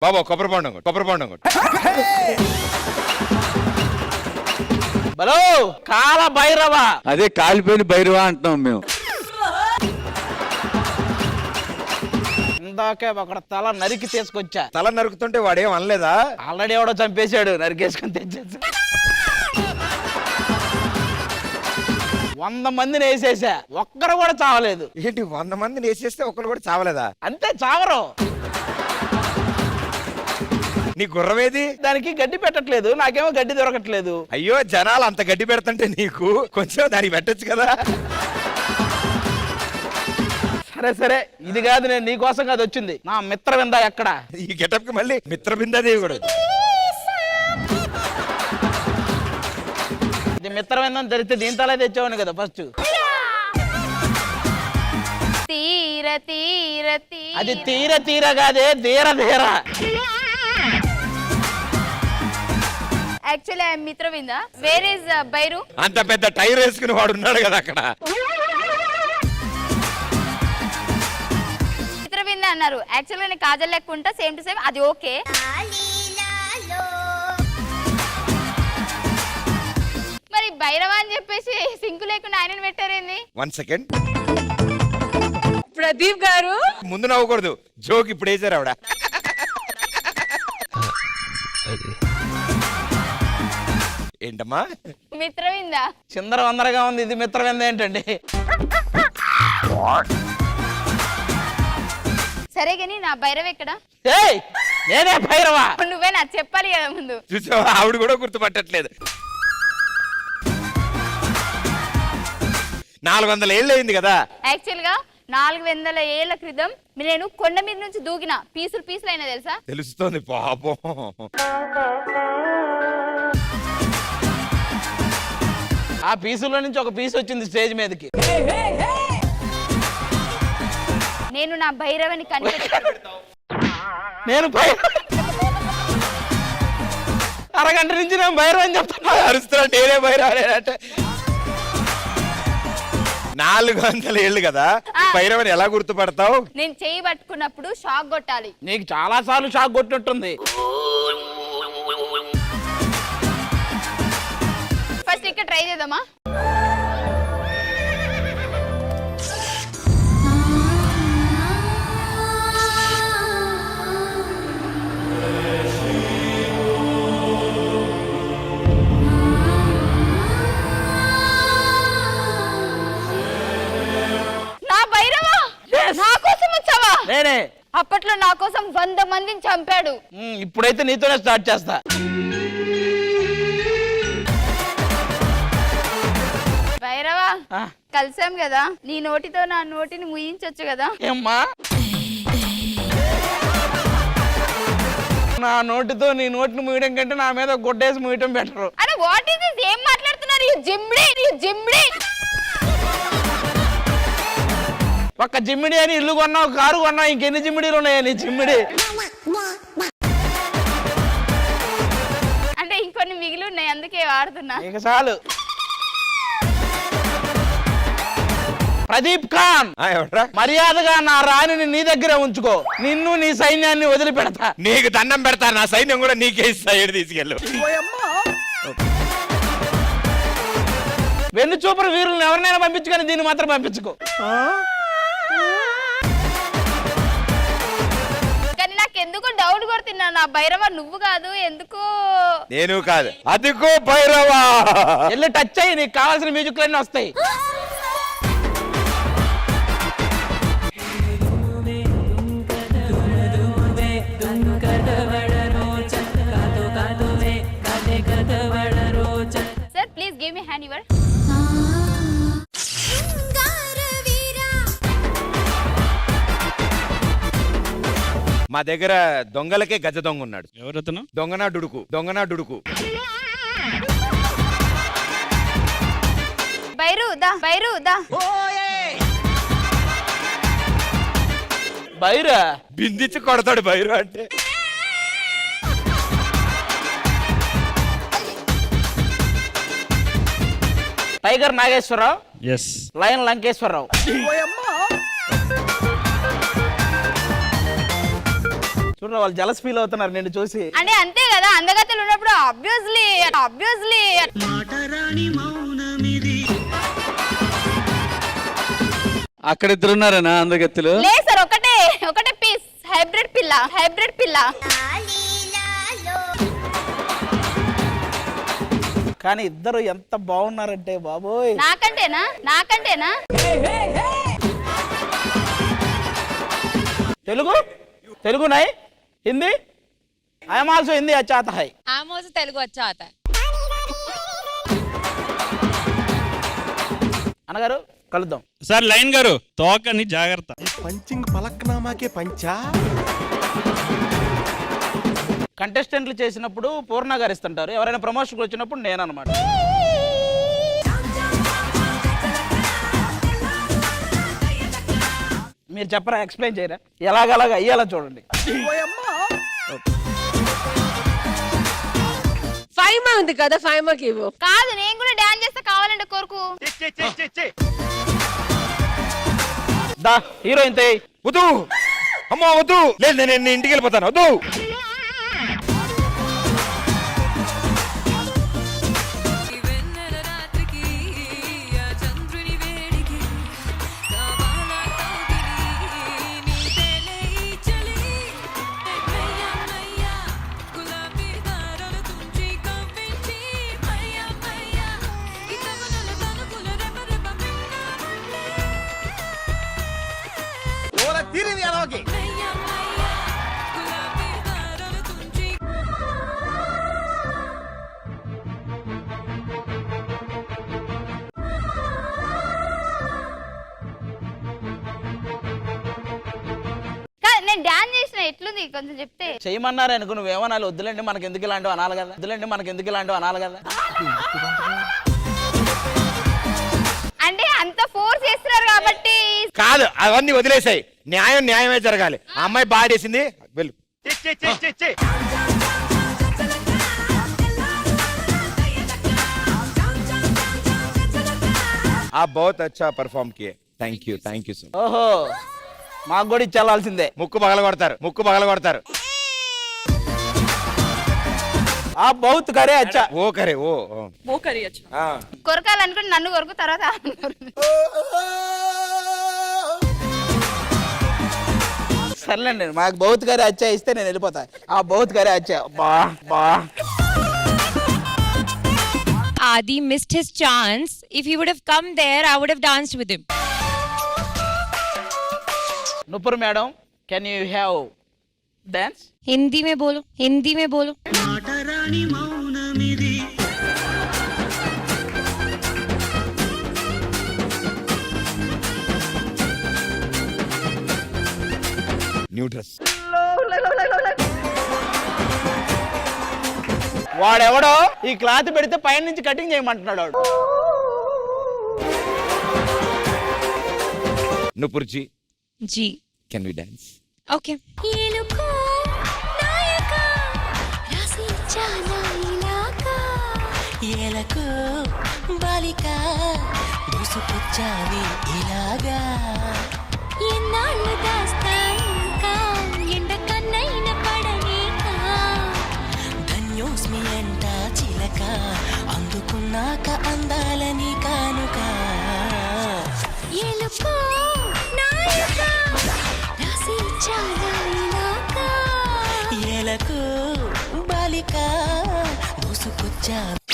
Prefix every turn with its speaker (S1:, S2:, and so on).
S1: బాబా కొబ్బరి బొండం కొట్టు
S2: బలో కాల భైరవ.
S3: అదే కాలిపోయిన భైరవ అంటున్నాం మేము.
S2: ఇందాకే ఒక తల నరికి తీసుకొచ్చా.
S1: తల నరుకుతుంటే వాడేం అనలేదా?
S2: ఆల్రెడీ ఎవడో చంపేశాడు, నరికేసుకొని తెచ్చేసా. 100 మందిని వేసేసా, ఒక్కరు కూడా చావలేదు.
S1: ఏంటి 100 మందిని వేసేస్తే ఒక్కరు కూడా చావలేదా?
S2: అంతే, చావరు.
S1: నీ గుర్రమేది?
S2: దానికి గడ్డి పెట్టట్లేదు, నాకేమో గడ్డి దొరకట్లేదు.
S1: అయ్యో జనాలు అంత గడ్డి పెడుతుంటే నీకు కొంచెం దానికి పెట్టచ్చు కదా.
S2: సరే సరే, ఇది కాదు, నేను నీకోసం కాదు వచ్చింది. నా మిత్రవింద ఎక్కడ?
S1: ఈ గెటప్ కి మళ్ళీ మిత్రబిందాదేవి కూడా.
S2: ఇది మిత్రవిందం జరిగితే దీని తల తెచ్చావని కదా ఫస్ట్.
S4: తీర తీర
S2: అది తీర తీర కాదే, Dheera Dheera.
S4: Actually I am Mitravinda. Where is Bairu?
S1: అంత పెద్ద టైర్ వేసుకుని వాడు ఉన్నాడు కదా అక్కడ.
S4: మిత్రవింద అన్నారు. యాక్చువల్గా నేను కాజల్ లెక్క ఉంటా, సేమ్ టు సేమ్. అది ఓకే. మరి భైరవ అని చెప్పేసి సింకు లేకుండా ఆయన పెట్టారేంది?
S1: 1 సెకండ్.
S5: ప్రదీప్ గారు
S1: ముందు నవ్వకూడదు, జోక్ ఇప్పుడు వేసారు ఆవిడ. ఏంటమ్మా
S4: మిత్రవింద
S2: చిందర వందరగా ఉంది. ఇది మిత్రవింద ఏంటండి?
S4: సరే గాని నా భైరవ ఎక్కడ?
S2: ఏయ్, నేనే భైరవ.
S4: నువ్వే నాకు చెప్పాలి కదా ముందు.
S1: చూసావా, ఆవిడ కూడా గుర్తుపట్టట్లేదు. 400 ఏళ్ళు అయింది కదా.
S4: యాక్చువల్ గా 400 ఏళ్ల క్రితం నేను కొండ మీద నుంచి దూకిన. పీసులు పీసులు అయినా తెలుసా?
S1: తెలుస్తోంది పాపం.
S2: ఆ పీసులో నుంచి ఒక పీసు వచ్చింది స్టేజ్ మీదకి.
S4: నేను నా భైరవని
S2: నేను అరగంట నుంచి నేను భైరవ అని చెప్తాను.
S1: అరుస్తున్నా నేనే భైరవనేనంటే. 400 ఏళ్ళు కదా, భైరవని ఎలా గుర్తుపడతావు?
S4: నేను చేయి పట్టుకున్నప్పుడు షాక్ కొట్టాలి.
S2: నీకు చాలా సార్లు షాక్ కొట్టినట్టుంది.
S4: ఫస్ట్ ఇక్కడ ట్రై చేద్దామా? నా భైరవ, నా కోసం వచ్చావా?
S2: నేనే.
S4: అప్పట్లో నా కోసం 100 మందిని చంపాడు.
S2: ఇప్పుడైతే నీతోనే స్టార్ట్ చేస్తా.
S4: భైరవ, కలిసాం కదా, నీ నోటితో నా నోటిని ముయించొచ్చు కదా?
S2: ఏమ్మా, నా నోటితో నీ నోటిని ముయ్యడం కంటే నా మీద గుడ్డేసి ముయ్యటం బెటరు.
S4: అరే వాట్ ఇస్ దిస్? ఏం మాట్లాడుతున్నారు? యు జిమ్డి.
S2: ఒక్క జిమ్మిడి అని ఇల్లు కొన్నావు, కారు కొన్నావు, ఇంకెన్ని జిమ్మిడీలు ఉన్నాయా నీ జిమ్మిడి?
S4: అంటే ఇంకొన్ని మిగిలి ఉన్నాయి, అందుకే వాడుతున్నా.
S2: ఇక చాలు. ప్రదీప్ ఖాన్, మర్యాదగా నా రాణిని నీ దగ్గరే ఉంచుకో. నిన్ను నీ సైన్యాన్ని వదిలిపెడతా.
S1: నీకు దండం పెడతా, నా సైన్యం కూడా నీకే ఇస్తా. ఏడు తీసుకెళ్ళు.
S2: వెన్ను చూపరు వీరులను ఎవరినైనా పంపించు, కానీ దీన్ని మాత్రం పంపించుకో.
S4: కానీ నాకెందుకు డౌట్ కొడుతున్నా, నా భైరవ నువ్వు కాదు, ఎందుకు?
S1: నేను కాదు, అదిగో భైరవా.
S2: వెళ్ళి టచ్ అయ్యి నీకు కావాల్సిన మ్యూజిక్లన్నీ వస్తాయి.
S4: Sir please give me hand your.
S1: మా దగ్గర దొంగలకే గజ దొంగ ఉన్నాడు.
S3: ఎవరతను?
S1: దొంగనా డుడుకు.
S4: బైరు దా.
S2: బైరా
S1: బిందించి కొడతాడు బైరు అంటే.
S2: Tiger Nageswara Rao,
S3: yes.
S2: Lion Lankeswara Rao. చూడరా వాళ్ళు జలస్ ఫీల్ అవుతున్నారు నిన్ను చూసి.
S4: అంటే అంతే కదా, అందగత్తెలు ఉన్నప్పుడు ఆబ్వియస్లీ
S3: అక్కడ ఇద్దరు ఉన్నారనా అందగత్తులు?
S4: లేదు సార్, ఒకటే పీస్ హైబ్రిడ్ పిల్ల.
S2: కానీ ఇద్దరు ఎంత బాగున్నారంటే బాబోయ్.
S4: నాకంటేనా
S2: తెలుగు నై హిందీ ఐఎమ్ ఆల్సో హిందీ అచ్చా ఆతా హై.
S5: తెలుగు అచ్చా ఆతా హై.
S2: అన్నగారు కలుద్దాం.
S6: సార్ లైన్ గారు తోకని జాగ్రత్త.
S1: పంచింగ్ పలక్నామాకే పంచా.
S2: కంటెస్టెంట్లు చేసినప్పుడు పూర్ణ గారు ఇస్తుంటారు, ఎవరైనా ప్రమోషన్కి వచ్చినప్పుడు నేనన్నమాట. మీరు చెప్పరా, ఎక్స్ప్లెయిన్ చేయరా, ఎలాగలాగా అయ్యేలా చూడండి.
S5: ఫైమా ఉంది కదా, ఫైమాకి ఇవ్వు.
S4: కాదు, నేను కూడా డాన్స్ చేస్తా, కావాలంటే కోరుకు.
S2: దా హీరోయిన్ తే.
S1: వద్దు అమ్మా వద్దు. లేదు నేను ఇంటికి వెళ్ళిపోతాను. వద్దు.
S4: నేను డాన్స్ చేసిన ఎట్లుంది కొంచెం చెప్తే.
S2: చేయమన్నారు అనుకో, నువ్వేమనాలి, వద్దులేండి మనకి ఎందుకు ఇలాంటివి అనాలి కదా.
S4: అంటే అంత ఫోర్స్ చేస్తున్నారు కాబట్టి.
S1: కాదు అవన్నీ వదిలేసాయి. న్యాయమే జరగాలి. ఆ అమ్మాయి బాగా చేసింది, వెళ్ళు. आप बहुत अच्छा परफॉर्म किए. Thank you sir.
S2: ఓహో, మాకు కూడా ఇచ్చేయాల్సిందే.
S1: ముక్కు పగలగొడతారు.
S2: ఆ బౌత్ కరే అచ్చా.
S1: ఓ కరే ఓ
S4: కొరకాలనుకుంటే నన్ను కొరకు, తర్వాత
S2: సర్లేండి, మాకు బౌత్ కరే అచ్చా ఇస్తే నేను వెళ్ళిపోతా. ఆ బౌత్ కరే అచ్చా. బా
S7: Adi missed his chance. If he would have come there, I would have danced with him.
S2: Nupur madam, can you have dance?
S7: Hindi में बोलो.
S1: New dress.
S2: వాడెవడో ఈ క్లాత్ పెడితే పైన నుంచి కటింగ్ చేయమంటున్నాడు వాడు.
S1: Nupurji
S7: ji.
S1: Can we dance?
S7: Okay.
S8: దూసుకొచ్చావి ఇలాగా ఎన్నాళ్ళు దాస్తాక ఎండ కన్నైన పడనీక ధన్యోస్మి అంట చిలక అందుకున్నాక అందాలని కానుక ఎలుకో నాయక రాసి చాలా ఇలాగా ఎలకు బాలిక దూసుకొచ్చావి